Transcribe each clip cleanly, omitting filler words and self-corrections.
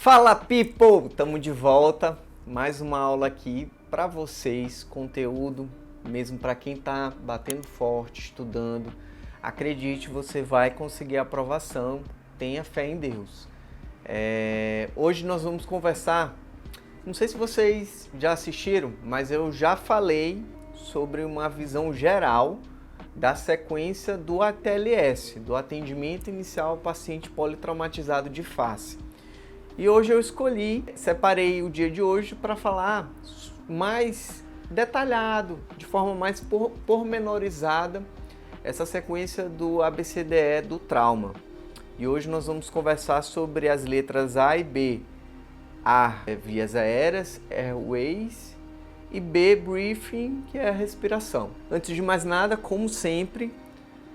Fala, people! Estamos de volta, mais uma aula aqui para vocês, conteúdo mesmo para quem está batendo forte, estudando. Acredite, você vai conseguir a aprovação, tenha fé em Deus. Hoje nós vamos conversar, não sei se vocês já assistiram, mas eu já falei sobre uma visão geral da sequência do ATLS, do atendimento inicial ao paciente politraumatizado de face. E hoje eu separei o dia de hoje para falar mais detalhado, de forma mais pormenorizada, essa sequência do ABCDE do trauma. E hoje nós vamos conversar sobre as letras A e B. A, vias aéreas, airways, e B, breathing, que é a respiração. Antes de mais nada, como sempre,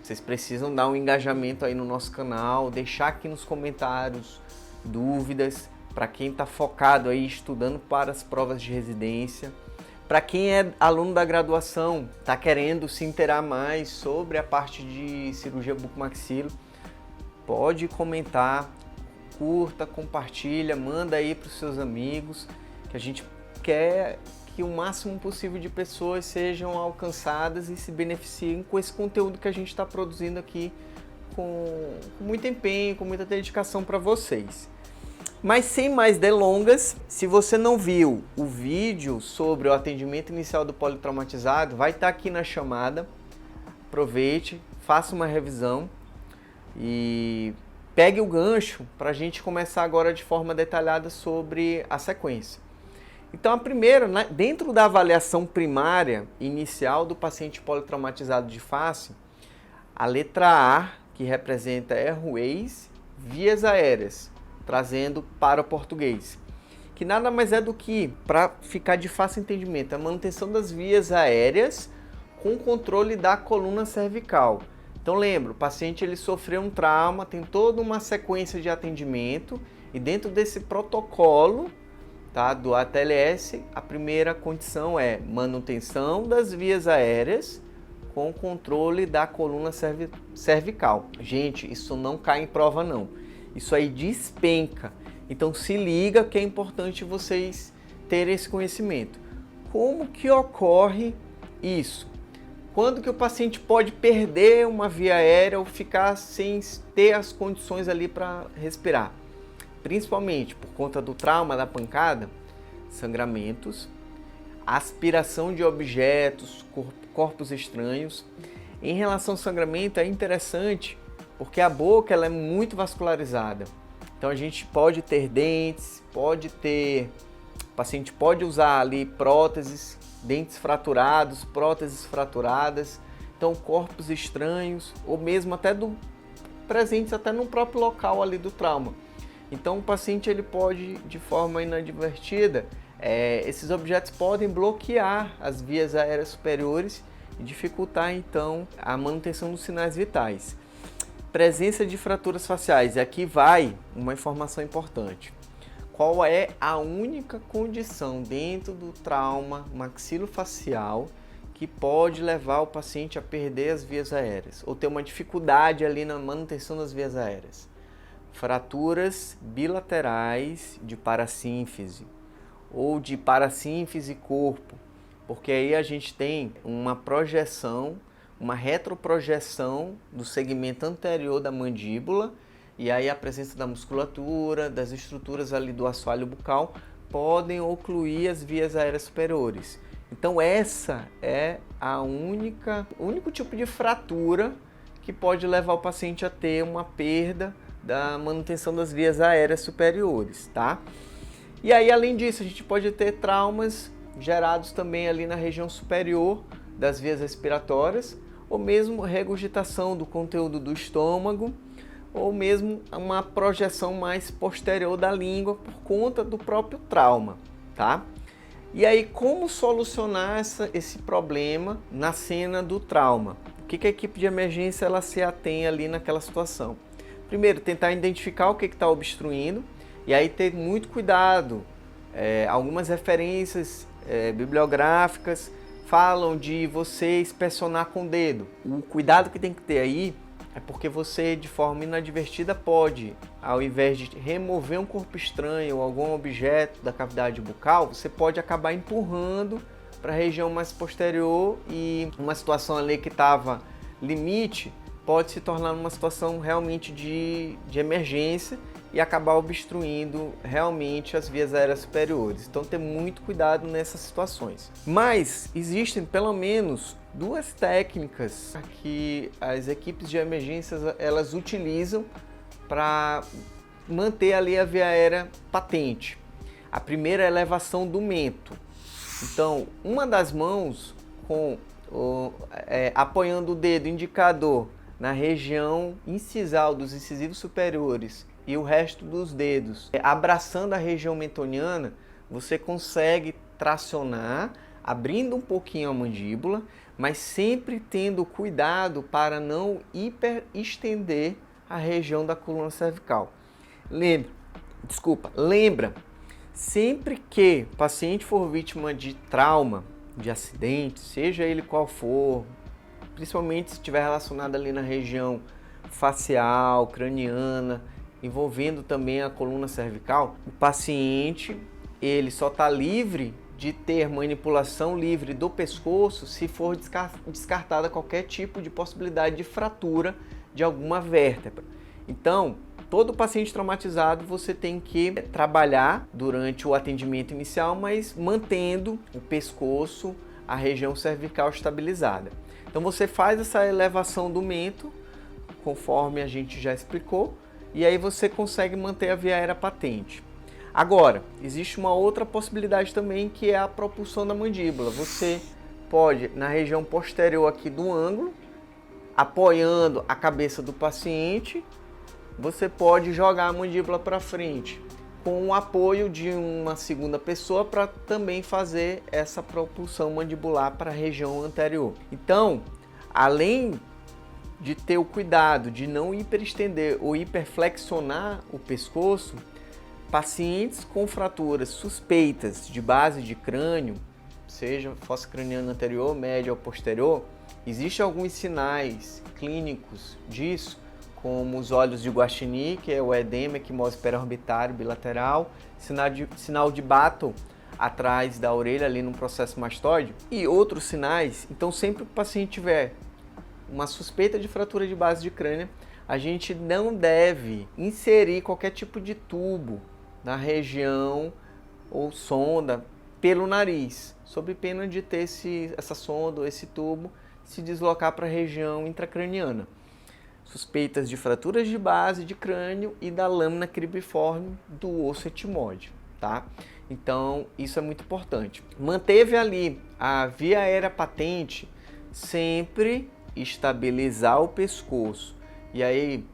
vocês precisam dar um engajamento aí no nosso canal, deixar aqui nos comentários dúvidas, para quem está focado aí estudando para as provas de residência, para quem é aluno da graduação, está querendo se inteirar mais sobre a parte de cirurgia bucomaxilo, pode comentar, curta, compartilha, manda aí para os seus amigos, que a gente quer que o máximo possível de pessoas sejam alcançadas e se beneficiem com esse conteúdo que a gente está produzindo aqui com muito empenho, com muita dedicação para vocês. Mas sem mais delongas, se você não viu o vídeo sobre o atendimento inicial do politraumatizado, vai estar aqui na chamada. Aproveite, faça uma revisão e pegue o gancho para a gente começar agora de forma detalhada sobre a sequência. Então, a primeira, dentro da avaliação primária inicial do paciente politraumatizado de face, a letra A, que representa airways, vias aéreas, trazendo para o português, que nada mais é do que, para ficar de fácil entendimento, a manutenção das vias aéreas com controle da coluna cervical. Então lembra, o paciente ele sofreu um trauma, tem toda uma sequência de atendimento e dentro desse protocolo, tá, do ATLS, a primeira condição é manutenção das vias aéreas com controle da coluna cervical. Gente, isso não cai em prova não. Isso aí despenca. Então se liga que é importante vocês terem esse conhecimento. Como que ocorre isso? Quando que o paciente pode perder uma via aérea ou ficar sem ter as condições ali para respirar? Principalmente por conta do trauma, da pancada, sangramentos, aspiração de objetos, corpos estranhos. Em relação ao sangramento é interessante porque a boca ela é muito vascularizada. Então a gente pode ter dentes, o paciente pode usar ali próteses, dentes fraturados, próteses fraturadas, então corpos estranhos ou mesmo até presentes até no próprio local ali do trauma. Então o paciente ele pode de forma inadvertida esses objetos podem bloquear as vias aéreas superiores e dificultar então a manutenção dos sinais vitais. Presença de fraturas faciais, e aqui vai uma informação importante. Qual é a única condição dentro do trauma maxilofacial que pode levar o paciente a perder as vias aéreas ou ter uma dificuldade ali na manutenção das vias aéreas? Fraturas bilaterais de parassínfise ou de parassínfise corpo, porque aí a gente tem uma projeção, uma retroprojeção do segmento anterior da mandíbula e aí a presença da musculatura, das estruturas ali do assoalho bucal podem ocluir as vias aéreas superiores. Então essa é o único tipo de fratura que pode levar o paciente a ter uma perda da manutenção das vias aéreas superiores, tá? E aí, além disso, a gente pode ter traumas gerados também ali na região superior das vias respiratórias, ou mesmo regurgitação do conteúdo do estômago, ou mesmo uma projeção mais posterior da língua por conta do próprio trauma, tá? E aí, como solucionar esse problema na cena do trauma? O que a equipe de emergência ela se atém ali naquela situação? Primeiro, tentar identificar o que está obstruindo e aí ter muito cuidado. Algumas referências bibliográficas falam de você inspecionar com o dedo. O cuidado que tem que ter aí é porque você, de forma inadvertida, pode, ao invés de remover um corpo estranho ou algum objeto da cavidade bucal, você pode acabar empurrando para a região mais posterior e uma situação ali que estava limite pode se tornar uma situação realmente de emergência e acabar obstruindo realmente as vias aéreas superiores. Então, ter muito cuidado nessas situações. Mas existem pelo menos duas técnicas que as equipes de emergências elas utilizam para manter ali a via aérea patente. A primeira é a elevação do mento. Então, uma das mãos apoiando o dedo indicador na região incisal dos incisivos superiores e o resto dos dedos, abraçando a região mentoniana, você consegue tracionar, abrindo um pouquinho a mandíbula, mas sempre tendo cuidado para não hiperestender a região da coluna cervical. Lembra, sempre que o paciente for vítima de trauma, de acidente, seja ele qual for, principalmente se estiver relacionado ali na região facial, craniana, envolvendo também a coluna cervical, o paciente ele só está livre de ter manipulação livre do pescoço se for descartada qualquer tipo de possibilidade de fratura de alguma vértebra. Então, todo paciente traumatizado você tem que trabalhar durante o atendimento inicial, mas mantendo o pescoço, a região cervical estabilizada. Então você faz essa elevação do mento, conforme a gente já explicou, e aí você consegue manter a via aérea patente. Agora, existe uma outra possibilidade também, que é a propulsão da mandíbula. Você pode, na região posterior aqui do ângulo, apoiando a cabeça do paciente, você pode jogar a mandíbula para frente, com o apoio de uma segunda pessoa para também fazer essa propulsão mandibular para a região anterior. Então, além de ter o cuidado de não hiperestender ou hiperflexionar o pescoço, pacientes com fraturas suspeitas de base de crânio, seja fossa craniana anterior, média ou posterior, existem alguns sinais clínicos disso, como os olhos de Guaxinim, que é o edema, equimose periorbitário bilateral, sinal de Battle atrás da orelha, ali no processo mastoide, e outros sinais. Então, sempre que o paciente tiver uma suspeita de fratura de base de crânio, a gente não deve inserir qualquer tipo de tubo na região ou sonda pelo nariz, sob pena de ter essa sonda ou esse tubo se deslocar para a região intracraniana. Suspeitas de fraturas de base de crânio e da lâmina cribriforme do osso etmóide, tá? Então, isso é muito importante. Manteve ali a via aérea patente, sempre estabilizar o pescoço. E aí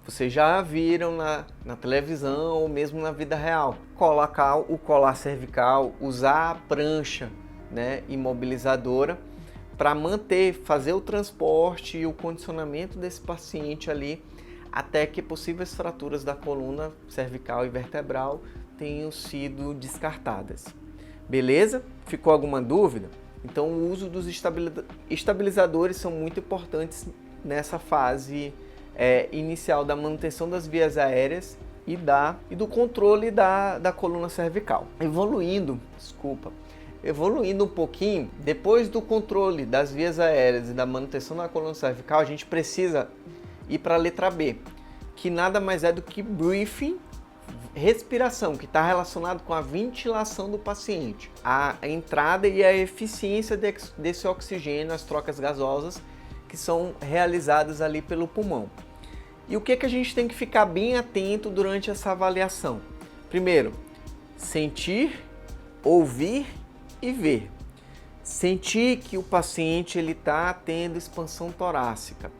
vocês já viram na televisão ou mesmo na vida real, colocar o colar cervical, usar a prancha, né, imobilizadora, para fazer o transporte e o condicionamento desse paciente ali até que possíveis fraturas da coluna cervical e vertebral tenham sido descartadas. Beleza? Ficou alguma dúvida? Então o uso dos estabilizadores são muito importantes nessa fase inicial da manutenção das vias aéreas e do controle da coluna cervical. Evoluindo um pouquinho, depois do controle das vias aéreas e da manutenção da coluna cervical, a gente precisa ir para a letra B, que nada mais é do que breathing, respiração, que está relacionado com a ventilação do paciente, a entrada e a eficiência desse oxigênio, as trocas gasosas que são realizadas ali pelo pulmão. E o que a gente tem que ficar bem atento durante essa avaliação? Primeiro, sentir, ouvir e ver. Sentir que o paciente está tendo expansão torácica.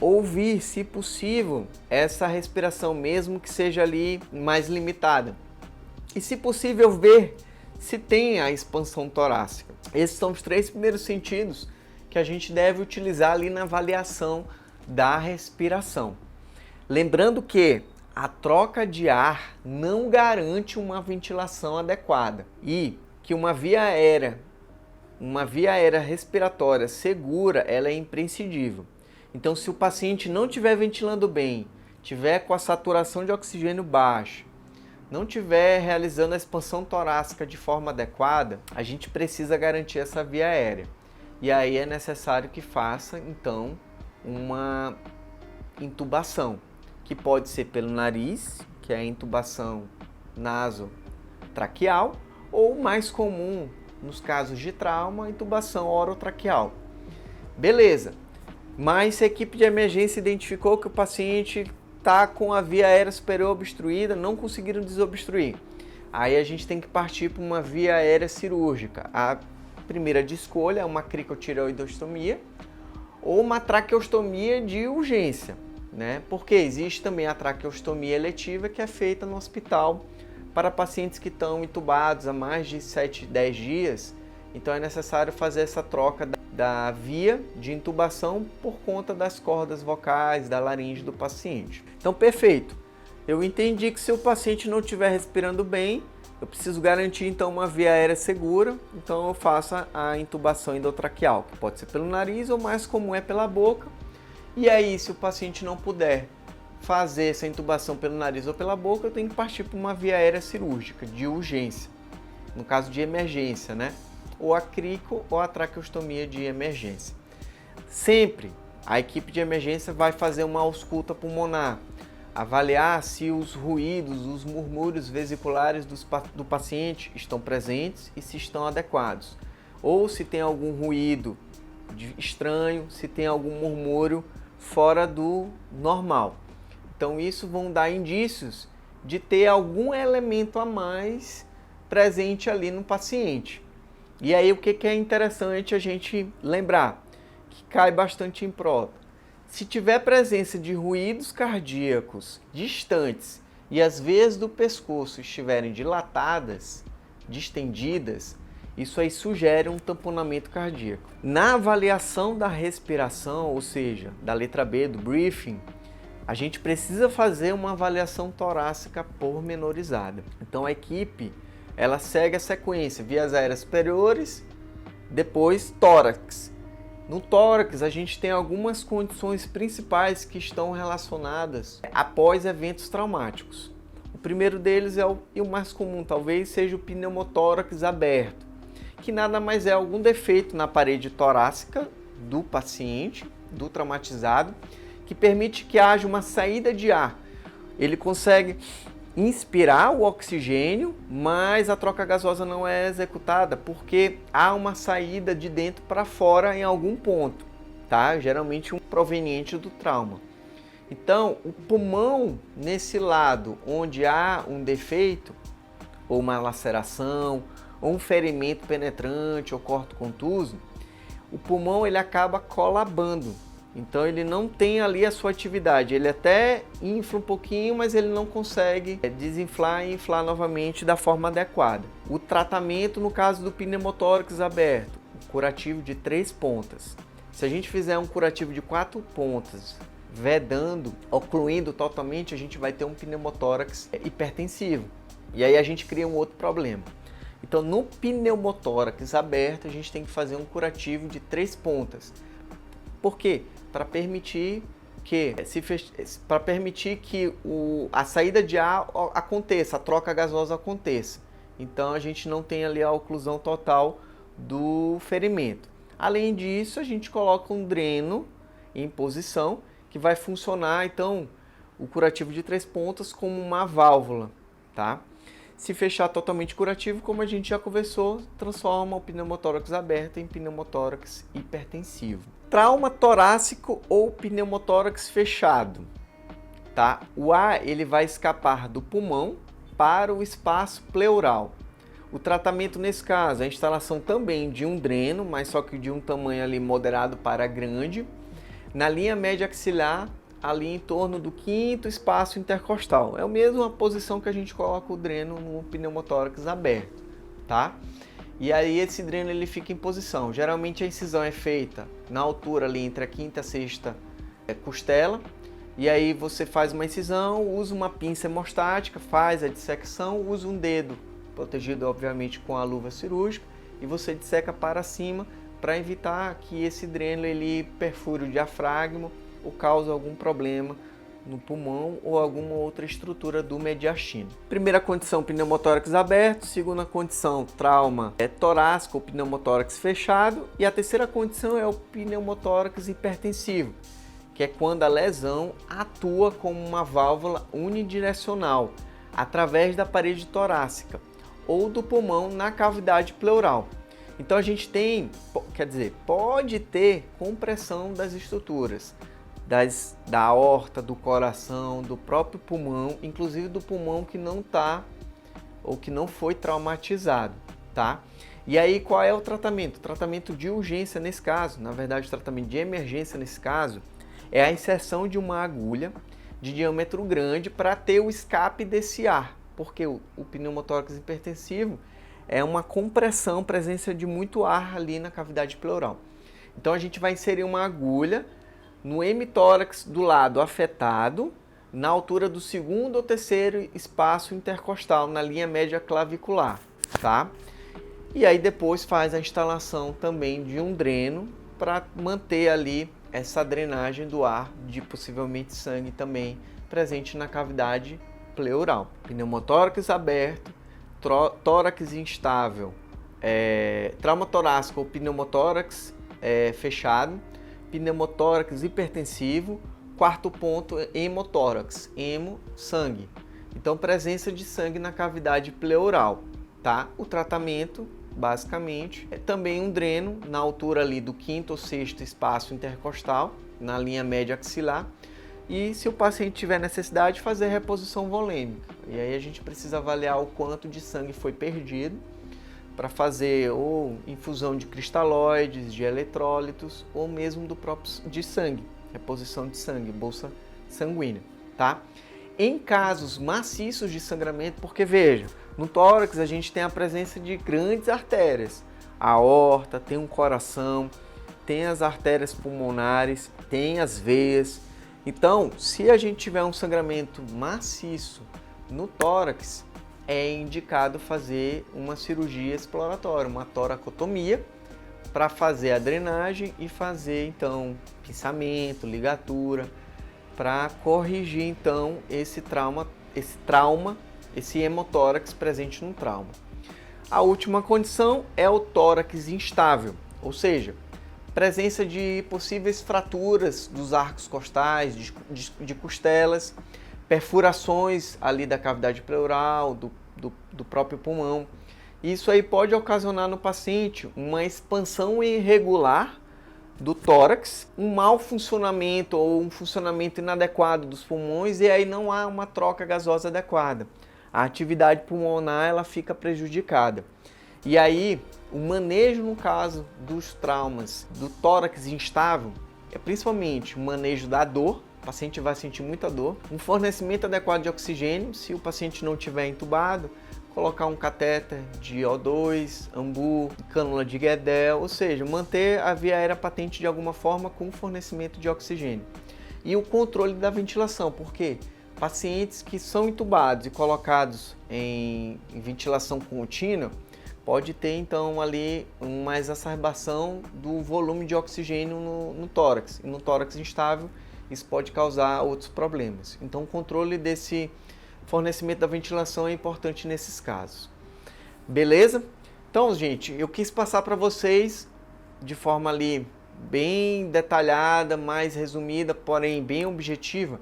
Ouvir, se possível, essa respiração, mesmo que seja ali mais limitada. E, se possível, ver se tem a expansão torácica. Esses são os 3 primeiros sentidos que a gente deve utilizar ali na avaliação da respiração. Lembrando que a troca de ar não garante uma ventilação adequada e que uma via aérea respiratória segura, ela é imprescindível. Então, se o paciente não estiver ventilando bem, tiver com a saturação de oxigênio baixa, não estiver realizando a expansão torácica de forma adequada, a gente precisa garantir essa via aérea. E aí é necessário que faça, então, uma intubação, que pode ser pelo nariz, que é a intubação nasotraqueal, ou mais comum, nos casos de trauma, a intubação orotraqueal. Beleza, mas se a equipe de emergência identificou que o paciente está com a via aérea superior obstruída, não conseguiram desobstruir, aí a gente tem que partir para uma via aérea cirúrgica. A primeira de escolha é uma cricotireoidostomia ou uma traqueostomia de urgência, né? Porque existe também a traqueostomia eletiva, que é feita no hospital para pacientes que estão intubados há mais de 7, 10 dias. Então é necessário fazer essa troca da via de intubação por conta das cordas vocais, da laringe do paciente. Então, perfeito. Eu entendi que se o paciente não estiver respirando bem, eu preciso garantir então uma via aérea segura. Então eu faço a intubação endotraqueal, que pode ser pelo nariz ou mais comum é pela boca. E aí, se o paciente não puder fazer essa intubação pelo nariz ou pela boca, eu tenho que partir para uma via aérea cirúrgica de urgência, no caso de emergência, né? Ou a crico ou a traqueostomia de emergência. Sempre a equipe de emergência vai fazer uma ausculta pulmonar, avaliar se os ruídos, os murmúrios vesiculares do paciente estão presentes e se estão adequados, ou se tem algum ruído estranho, se tem algum murmúrio fora do normal. Então isso vão dar indícios de ter algum elemento a mais presente ali no paciente. E aí o que é interessante a gente lembrar, que cai bastante em prova. Se tiver presença de ruídos cardíacos distantes e as veias do pescoço estiverem dilatadas, distendidas, isso aí sugere um tamponamento cardíaco. Na avaliação da respiração, ou seja, da letra B, do briefing, a gente precisa fazer uma avaliação torácica pormenorizada. Então a equipe, ela segue a sequência, vias aéreas superiores, depois tórax. No tórax, a gente tem algumas condições principais que estão relacionadas após eventos traumáticos. O primeiro deles é o mais comum, talvez seja o pneumotórax aberto, que nada mais é algum defeito na parede torácica do paciente, do traumatizado, que permite que haja uma saída de ar. Ele consegue inspirar o oxigênio, mas a troca gasosa não é executada porque há uma saída de dentro para fora em algum ponto, tá? Geralmente um proveniente do trauma. Então, o pulmão, nesse lado onde há um defeito, ou uma laceração, ou um ferimento penetrante, ou corte contuso, o pulmão ele acaba colabando. Então ele não tem ali a sua atividade, ele até infla um pouquinho, mas ele não consegue desinflar e inflar novamente da forma adequada. O tratamento no caso do pneumotórax aberto, curativo de 3 pontas. Se a gente fizer um curativo de 4 pontas, vedando, ocluindo totalmente, a gente vai ter um pneumotórax hipertensivo. E aí a gente cria um outro problema. Então no pneumotórax aberto, a gente tem que fazer um curativo de 3 pontas. Por quê? Para permitir que a saída de ar aconteça, a troca gasosa aconteça. Então a gente não tem ali a oclusão total do ferimento. Além disso, a gente coloca um dreno em posição que vai funcionar, então, o curativo de 3 pontas como uma válvula, tá? Se fechar totalmente curativo, como a gente já conversou, transforma o pneumotórax aberto em pneumotórax hipertensivo. Trauma torácico ou pneumotórax fechado, tá? O ar ele vai escapar do pulmão para o espaço pleural. O tratamento nesse caso é a instalação também de um dreno, mas só que de um tamanho ali moderado para grande, na linha média axilar, ali em torno do 5º espaço intercostal. É a mesma posição que a gente coloca o dreno no pneumotórax aberto, tá? E aí esse dreno ele fica em posição. Geralmente a incisão é feita na altura ali entre a 5ª e a 6ª costela. E aí você faz uma incisão, usa uma pinça hemostática, faz a dissecção, usa um dedo, protegido obviamente com a luva cirúrgica, e você disseca para cima para evitar que esse dreno ele perfure o diafragma ou cause algum problema no pulmão ou alguma outra estrutura do mediastino. Primeira condição, pneumotórax aberto. Segunda condição, trauma torácico ou pneumotórax fechado. E a terceira condição é o pneumotórax hipertensivo, que é quando a lesão atua como uma válvula unidirecional através da parede torácica ou do pulmão na cavidade pleural. Então a gente tem, pode ter compressão das estruturas, da aorta, do coração, do próprio pulmão, inclusive do pulmão que não está ou que não foi traumatizado, tá? E aí qual é o tratamento? O tratamento de urgência nesse caso, na verdade o tratamento de emergência nesse caso, é a inserção de uma agulha de diâmetro grande para ter o escape desse ar, porque o pneumotórax hipertensivo é uma compressão, presença de muito ar ali na cavidade pleural. Então a gente vai inserir uma agulha no hemitórax do lado afetado, na altura do segundo ou terceiro espaço intercostal, na linha média clavicular, tá? E aí depois faz a instalação também de um dreno para manter ali essa drenagem do ar de possivelmente sangue também presente na cavidade pleural. Pneumotórax aberto, tórax instável, trauma torácico ou pneumotórax fechado, pneumotórax hipertensivo, quarto ponto, hemotórax, hemo, sangue. Então, presença de sangue na cavidade pleural, tá? O tratamento, basicamente, é também um dreno na altura ali do quinto ou sexto espaço intercostal, na linha média axilar, e se o paciente tiver necessidade, fazer reposição volêmica. E aí a gente precisa avaliar o quanto de sangue foi perdido para fazer ou infusão de cristalóides, de eletrólitos ou mesmo do próprio de sangue, reposição de sangue, bolsa sanguínea, tá? Em casos maciços de sangramento, porque veja, no tórax a gente tem a presença de grandes artérias, a aorta, tem um coração, tem as artérias pulmonares, tem as veias. Então, se a gente tiver um sangramento maciço no tórax, é indicado fazer uma cirurgia exploratória, uma toracotomia, para fazer a drenagem e fazer então pinçamento, ligatura, para corrigir então esse hemotórax presente no trauma. A última condição é o tórax instável, ou seja, presença de possíveis fraturas dos arcos costais, de costelas, perfurações ali da cavidade pleural, do próprio pulmão. Isso aí pode ocasionar no paciente uma expansão irregular do tórax, um mau funcionamento ou um funcionamento inadequado dos pulmões, e aí não há uma troca gasosa adequada. A atividade pulmonar ela fica prejudicada. E aí, o manejo no caso dos traumas do tórax instável é principalmente o manejo da dor, o paciente vai sentir muita dor, um fornecimento adequado de oxigênio, se o paciente não estiver entubado, colocar um catéter de O2, ambu, cânula de Guedel, ou seja, manter a via aérea patente de alguma forma com fornecimento de oxigênio. E o controle da ventilação, porque pacientes que são entubados e colocados em ventilação contínua, pode ter então ali uma exacerbação do volume de oxigênio no tórax. E no tórax instável, isso pode causar outros problemas. Então o controle desse fornecimento da ventilação é importante nesses casos. Beleza? Então, gente, eu quis passar para vocês de forma ali bem detalhada, mais resumida, porém bem objetiva,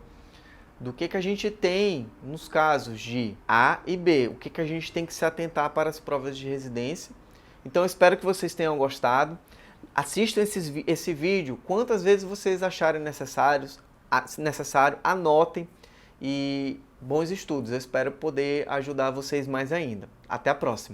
do que a gente tem nos casos de A e B, o que a gente tem que se atentar para as provas de residência. Então, eu espero que vocês tenham gostado. Assistam esse vídeo quantas vezes vocês acharem necessário, anotem e bons estudos. Eu espero poder ajudar vocês mais ainda. Até a próxima!